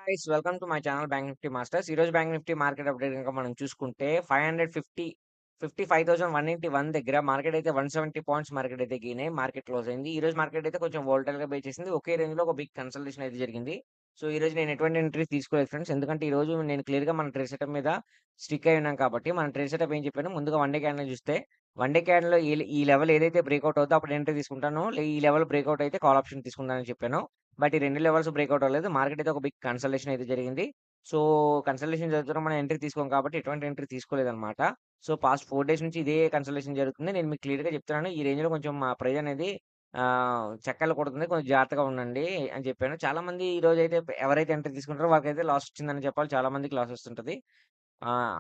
Guys welcome to my channel bank Nifty masters. ఈరోజు bank Nifty market update కనుక మనం చూసుకుంటే 55,181 దగ్గర మార్కెట్ అయితే 170 పాయింట్స్ మార్కెట్ అయితే గెయిన్ మార్కెట్ క్లోజ్ అయింది. ఈ రోజు మార్కెట్ అయితే కొంచెం వోల్టైల్ గా బే చేసింది. ఒకే రేంజ్ లో ఒక బిగ్ కన్సల్టేషన్ అయితే జరిగింది. సో ఈ రోజు నేను ఎటువంటి ఎంట్రీస్ తీసుకోలేదు ఫ్రెండ్స్. ఎందుకంటే ఈ రోజు నేను క్లియర్ గా మన ట్రేడ్ సెటప్ మీద స్టిక్ అయి ఉన్నాం కాబట్టి మన ట్రేడ్ సెటప్ ఏం చెప్పాను, ముందుగా వన్ డే క్యాండిల్ చూస్తే వన్ డే క్యాండిల్ లో ఈ లెవెల్ ఏదైతే బ్రేక్అవుట్ అవుతుందో అప్పుడు ఎంట్రీ తీసుకుంటాను, ఈ లెవెల్ బ్రేక్అవుట్ అయితే కాల్ ఆప్షన్ తీసుకుంటానని చెప్పాను. బట్ ఈ 2 లెవెల్స్ బ్రేక్‌ఔట్ అవ్వలేదు. మార్కెట్ అయితే ఒక బిగ్ కన్సల్టేషన్ అయితే జరిగింది. సో, కన్సల్టేషన్ జరుగుతున్న మనం ఎంట్రీ తీసుకోం కాబట్టి ఎటువంటి ఎంట్రీ తీసుకోలేదనమాట. సో, పాస్ట్ 4 డేస్ నుంచి ఇదే కన్సల్టేషన్ జరుగుతుంది. నేను మీకు క్లియర్‌గా చెప్తున్నాను. ఈ రేంజ్‌లో కొంచెం మా ప్రైస్ అనేది చెక్కర్లు కొడుతుంది. కొంచెం జాగ్రత్తగా ఉండండి అని చెప్పాను. చాలామంది ఈరోజైతే ఎవరైతే ఎంట్రీ తీసుకుంటారో వాళ్ళకైతే లాస్ వచ్చిందని చెప్పాలి. చాలా మందికి లాస్ వస్తుంటది. ఆహ్